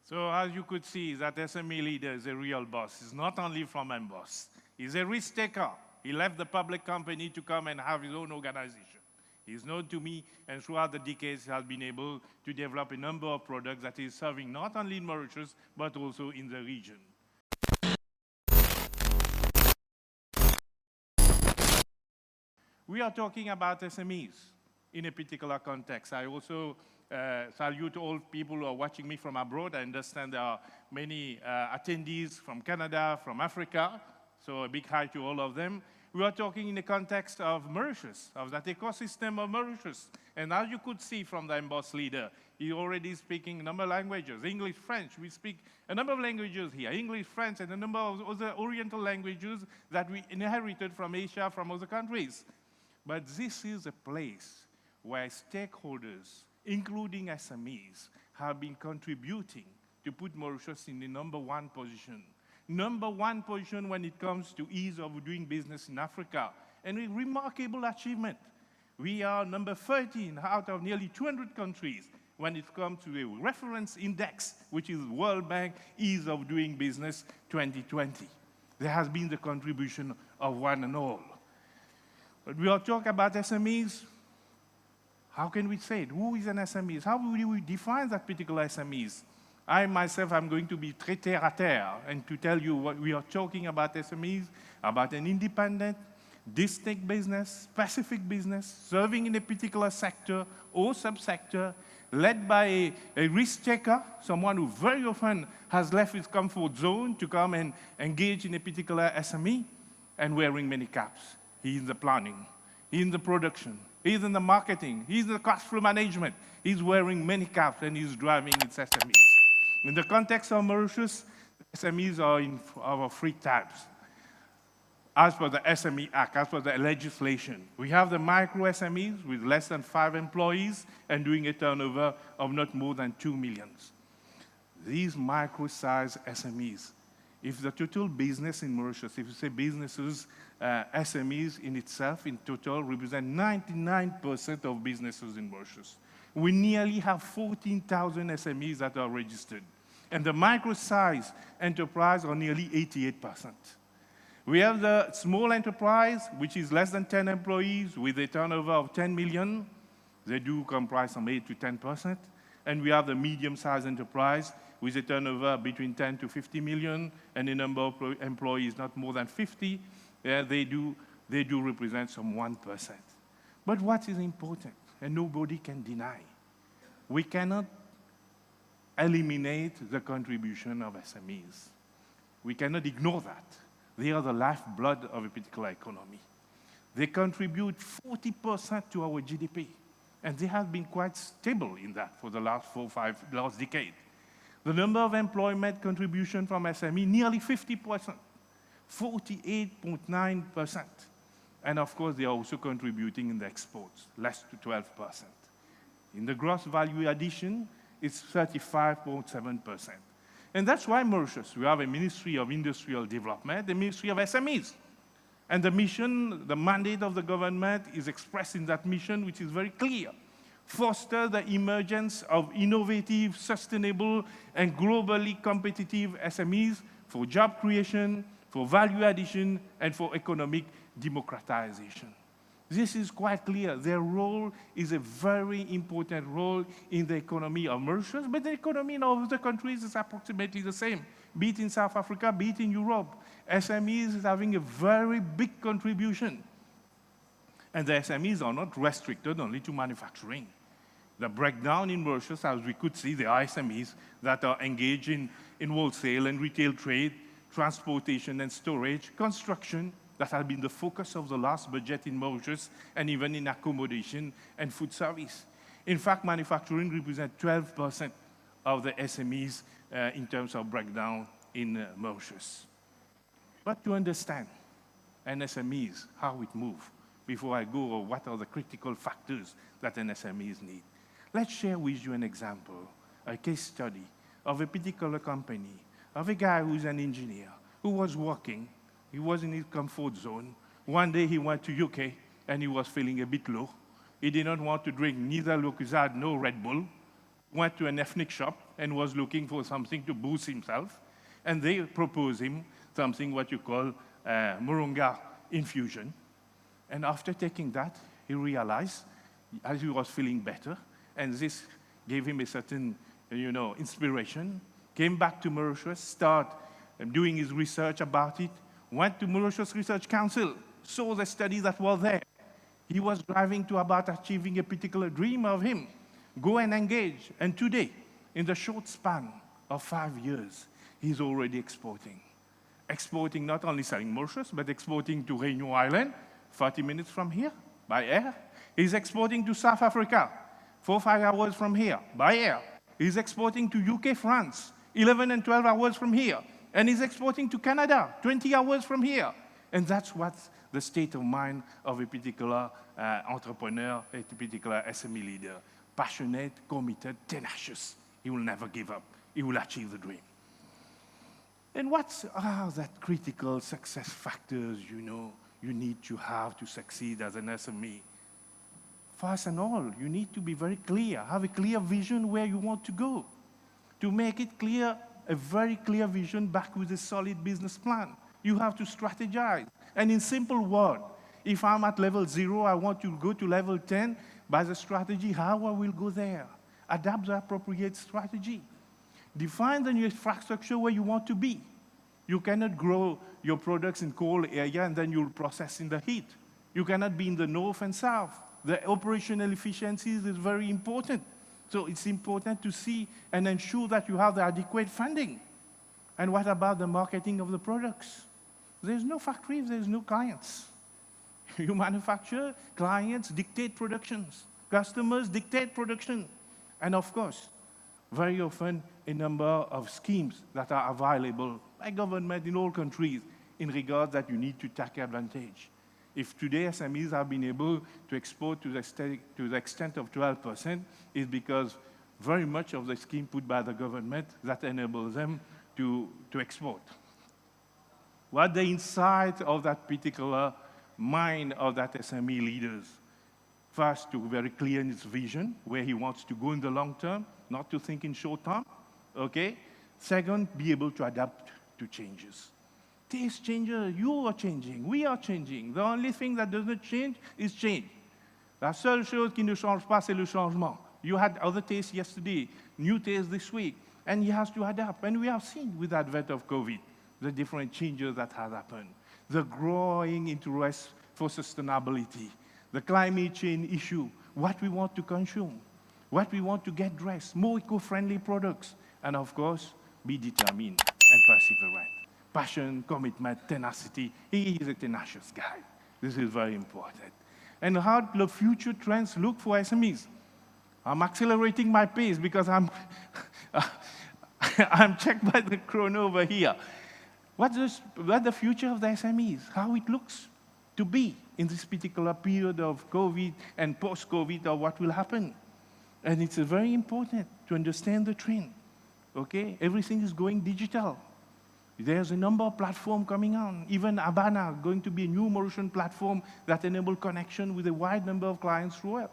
So as you could see, that SME leader is a real boss. He's not only from boss. He's a risk taker. He left the public company to come and have his own organization. He's known to me, and throughout the decades, he has been able to develop a number of products that he's serving not only in Mauritius, but also in the region. We are talking about SMEs in a particular context. I also salute all people who are watching me from abroad. I understand there are many attendees from Canada, from Africa, so a big hi to all of them. We are talking in the context of Mauritius, of that ecosystem of Mauritius. And as you could see from the embossed leader, he already speaking a number of languages, English, French. We speak a number of languages here, English, French, and a number of other Oriental languages that we inherited from Asia, from other countries. But this is a place where stakeholders, including SMEs, have been contributing to put Mauritius in the #1 position. #1 position when it comes to ease of doing business in Africa. And a remarkable achievement. We are number 13 out of nearly 200 countries when it comes to a reference index, which is World Bank Ease of Doing Business 2020. There has been the contribution of one and all. But we are talking about SMEs. How can we say it? Who is an SME? How will we define that particular SMEs? I myself am going to be très terre à terre and to tell you what we are talking about SMEs, about an independent, distinct business, specific business, serving in a particular sector or subsector, led by a risk taker, someone who very often has left his comfort zone to come and engage in a particular SME, and wearing many caps. He's in the planning, he's in the production, he's in the marketing, he's in the cash flow management. He's wearing many caps and he's driving its SMEs. In the context of Mauritius, SMEs are in our 3 types. As per the SME Act, as per the legislation, we have the micro SMEs with less than 5 employees and doing a turnover of not more than 2 million. These micro-sized SMEs, if the total business in Mauritius, if you say businesses, SMEs in itself, in total, represent 99% of businesses in Mauritius. We nearly have 14,000 SMEs that are registered. And the micro-sized enterprise are nearly 88%. We have the small enterprise, which is less than 10 employees with a turnover of 10 million. They do comprise some 8 to 10%. And we have the medium-sized enterprise with a turnover between 10 to 50 million and a number of employees not more than 50. They do represent some 1%. But what is important, and nobody can deny, we cannot eliminate the contribution of SMEs. We cannot ignore that. They are the lifeblood of a particular economy. They contribute 40% to our GDP, and they have been quite stable in that for the last 5 decade. The number of employment contribution from SME, nearly 50%, 48.9%. And of course, they are also contributing in the exports, less to 12%. In the gross value addition, it's 35.7%. And that's why Mauritius, we have a Ministry of Industrial Development, the Ministry of SMEs. And the mission, the mandate of the government is expressed in that mission, which is very clear. Foster the emergence of innovative, sustainable, and globally competitive SMEs for job creation, for value addition, and for economic democratization. This is quite clear. Their role is a very important role in the economy of Mauritius, but the economy in other countries is approximately the same, be it in South Africa, be it in Europe. SMEs is having a very big contribution. And the SMEs are not restricted only to manufacturing. The breakdown in Mauritius, as we could see, there are SMEs that are engaged in wholesale and retail trade, transportation and storage, construction, that has been the focus of the last budget in Mauritius, and even in accommodation and food service. In fact, manufacturing represents 12% of the SMEs in terms of breakdown in Mauritius. But to understand an SMEs, how it moves, before I go over what are the critical factors that an SMEs need, let's share with you an example, a case study of a particular company, of a guy who's an engineer, who was working. He was in his comfort zone. One day he went to UK and he was feeling a bit low. He did not want to drink neither Lucozade nor Red Bull. Went to an ethnic shop and was looking for something to boost himself. And they proposed him something what you call moringa infusion. And after taking that, he realized, as he was feeling better, and this gave him a certain, inspiration, came back to Mauritius, started doing his research about it, went to Mauritius Research Council, saw the studies that were there. He was driving to about achieving a particular dream of him, go and engage. And today, in the short span of 5 years, he's already exporting. Exporting, not only selling Mauritius, but exporting to Réunion Island, 40 minutes from here, by air. He's exporting to South Africa, 4 or 5 hours from here, by air. He's exporting to UK, France, 11 and 12 hours from here. And he's exporting to Canada, 20 hours from here. And that's what's the state of mind of a particular entrepreneur, a particular SME leader. Passionate, committed, tenacious. He will never give up. He will achieve the dream. And what are that critical success factors, you need to have to succeed as an SME? First and all, you need to be very clear, have a clear vision where you want to go. To make it clear, a very clear vision backed with a solid business plan. You have to strategize. And in simple words, if I'm at level 0, I want to go to level 10, by the strategy, how I will go there. Adapt the appropriate strategy. Define the new infrastructure where you want to be. You cannot grow your products in cold area and then you'll process in the heat. You cannot be in the north and south. The operational efficiencies is very important. So it's important to see and ensure that you have the adequate funding. And what about the marketing of the products? There's no factory if there's no clients. You manufacture, clients dictate productions. Customers dictate production. And of course, very often a number of schemes that are available by government in all countries in regard that you need to take advantage. If today SMEs have been able to export to the extent of 12%, it's because very much of the scheme put by the government that enables them to export. What the insight of that particular mind of that SME leaders? First, to be very clear in his vision, where he wants to go in the long term, not to think in short term, okay? Second, be able to adapt to changes. Taste changes, you are changing, we are changing. The only thing that doesn't change is change. La seule chose qui ne change pas, c'est le changement. You had other tastes yesterday, new tastes this week, and he has to adapt. And we have seen with the advent of COVID, the different changes that have happened. The growing interest for sustainability, the climate change issue, what we want to consume, what we want to get dressed, more eco-friendly products, and of course, be determined and perseverant. Passion, commitment, tenacity. He is a tenacious guy. This is very important. And how do the future trends look for SMEs? I'm accelerating my pace because I'm checked by the chrono over here. What's the future of the SMEs? How it looks to be in this particular period of COVID and post-COVID, or what will happen? And it's very important to understand the trend. Okay, everything is going digital. There's a number of platforms coming on. Even Abana going to be a new Mauritian platform that enable connection with a wide number of clients throughout.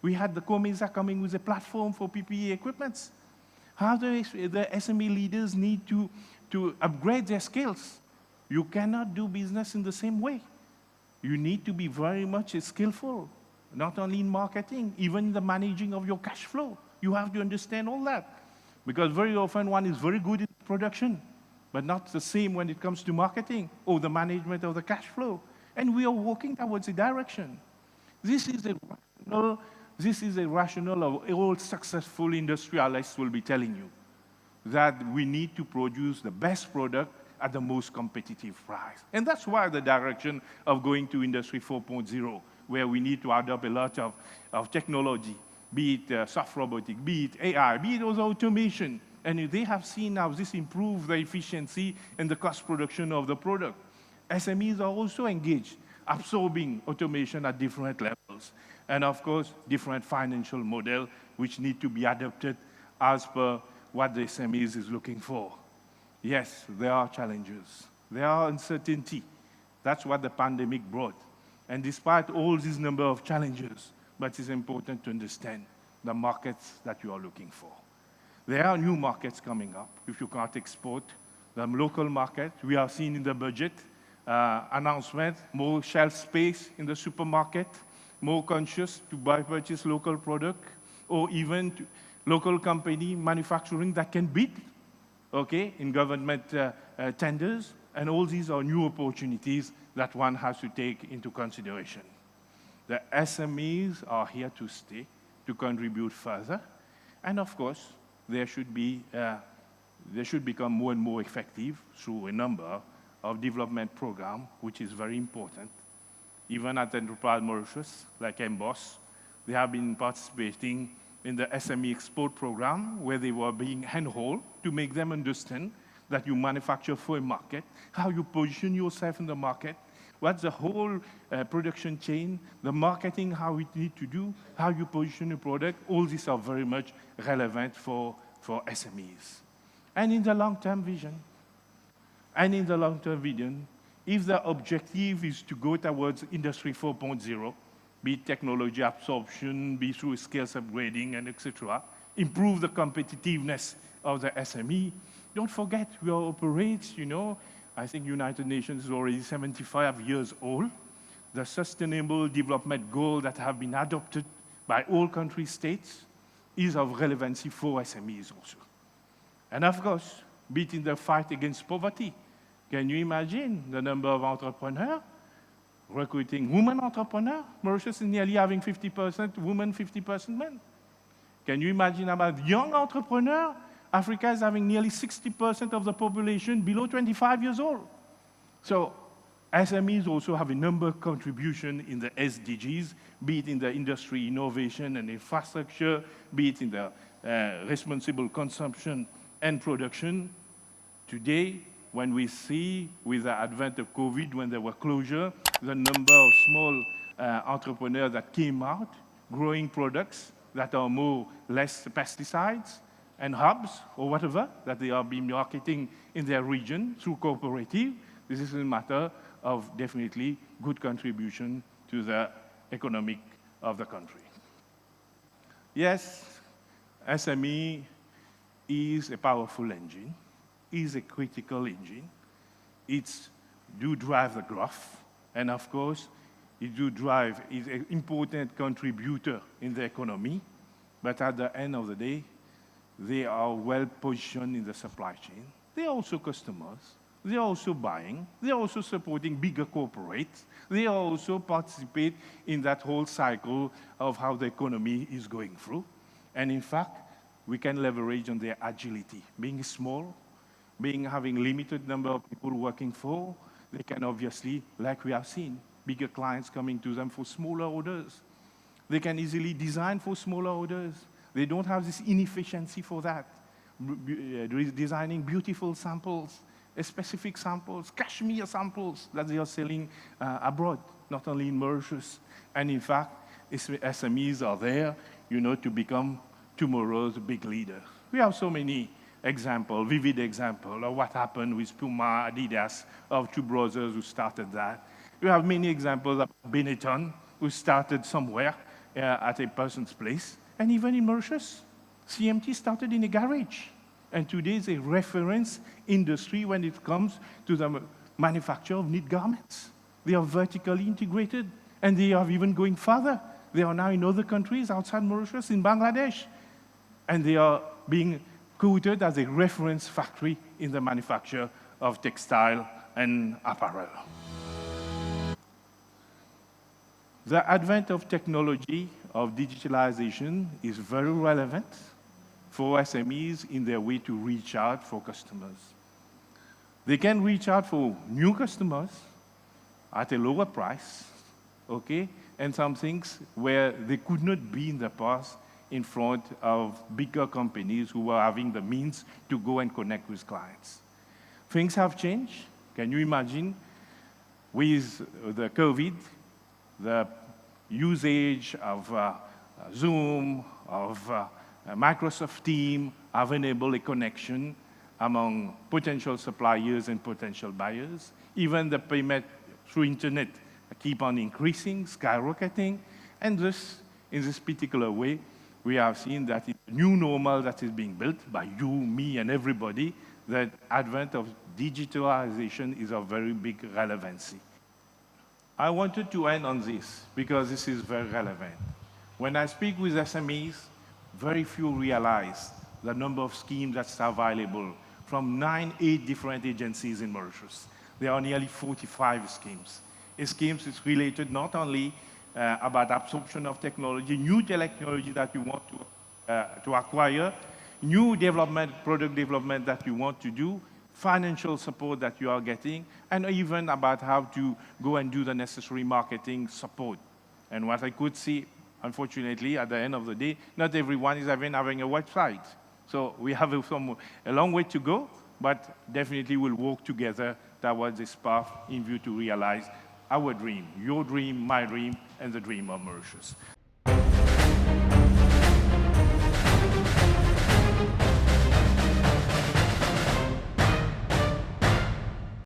We had the Comesa coming with a platform for PPE equipments. How do the SME leaders need to upgrade their skills? You cannot do business in the same way. You need to be very much skillful, not only in marketing, even in the managing of your cash flow. You have to understand all that. Because very often one is very good in production, but not the same when it comes to marketing or the management of the cash flow. And we are walking towards a direction. This is a rationale of all successful industrialists will be telling you, that we need to produce the best product at the most competitive price. And that's why the direction of going to Industry 4.0, where we need to adopt a lot of technology, be it soft robotic, be it AI, be it also automation. And they have seen how this improves the efficiency and the cost production of the product. SMEs are also engaged, absorbing automation at different levels. And of course, different financial models which need to be adapted as per what the SMEs is looking for. Yes, there are challenges. There are uncertainty. That's what the pandemic brought. And despite all these number of challenges, but it's important to understand the markets that you are looking for. There are new markets coming up. If you can't export the local market, we are seeing in the budget announcement, more shelf space in the supermarket, more conscious to purchase local product, or even local company manufacturing that can bid, okay, in government tenders. And all these are new opportunities that one has to take into consideration. The SMEs are here to stay, to contribute further. And of course, they should become more and more effective through a number of development programs, which is very important. Even at Enterprise Mauritius, like Emboss, they have been participating in the SME export program, where they were being handheld to make them understand that you manufacture for a market, how you position yourself in the market, what's the whole production chain, the marketing, how it need to do, how you position a product. All these are very much relevant for SMEs. And in the long-term vision, if the objective is to go towards Industry 4.0, be it technology absorption, be through skills upgrading, and etc., improve the competitiveness of the SME, don't forget, we operate, I think United Nations is already 75 years old. The Sustainable Development Goals that have been adopted by all country states is of relevancy for SMEs also. And of course, be it in the fight against poverty. Can you imagine the number of entrepreneurs recruiting women entrepreneurs? Mauritius is nearly having 50% women, 50% men. Can you imagine about young entrepreneurs? Africa is having nearly 60% of the population below 25 years old. So SMEs also have a number of contributions in the SDGs, be it in the industry, innovation, and infrastructure, be it in the responsible consumption and production. Today, when we see with the advent of COVID, when there were closures, the number of small entrepreneurs that came out, growing products that are less pesticides, and hubs, or whatever, that they are being marketing in their region through cooperative, this is a matter of definitely good contribution to the economic of the country. Yes, SME is a powerful engine, is a critical engine. It do drive the growth, and of course, it do drive, is an important contributor in the economy, but at the end of the day, they are well positioned in the supply chain. They are also customers. They are also buying. They are also supporting bigger corporates. They are also participate in that whole cycle of how the economy is going through. And in fact, we can leverage on their agility. Being small, having limited number of people working for, they can obviously, like we have seen, bigger clients coming to them for smaller orders. They can easily design for smaller orders. They don't have this inefficiency for that. Designing beautiful samples, specific samples, cashmere samples that they are selling abroad, not only in Mauritius. And in fact, SMEs are there, to become tomorrow's big leader. We have so many examples, vivid examples of what happened with Puma, Adidas, of two brothers who started that. We have many examples of Benetton, who started somewhere at a person's place. And even in Mauritius, CMT started in a garage. And today is a reference industry when it comes to the manufacture of knit garments. They are vertically integrated, and they are even going further. They are now in other countries outside Mauritius, in Bangladesh. And they are being quoted as a reference factory in the manufacture of textile and apparel. The advent of technology, of digitalization, is very relevant for SMEs in their way to reach out for customers. They can reach out for new customers at a lower price, okay, and some things where they could not be in the past in front of bigger companies who were having the means to go and connect with clients. Things have changed. Can you imagine with the COVID, the usage of Zoom, of Microsoft Teams have enabled a connection among potential suppliers and potential buyers. Even the payment through internet keep on increasing, skyrocketing, and this, in this particular way, we have seen that it's a new normal that is being built by you, me, and everybody, that advent of digitalization is of very big relevancy. I wanted to end on this because this is very relevant. When I speak with SMEs, very few realize the number of schemes that's available from 8 different agencies in Mauritius. There are nearly 45 schemes. Schemes is related not only about absorption of technology, new technology that you want to acquire, new development, product development that you want to do, financial support that you are getting, and even about how to go and do the necessary marketing support. And what I could see, unfortunately, at the end of the day, not everyone is even having a website. So we have a long way to go, but definitely we'll work together towards this path in view to realize our dream, your dream, my dream, and the dream of Mauritius.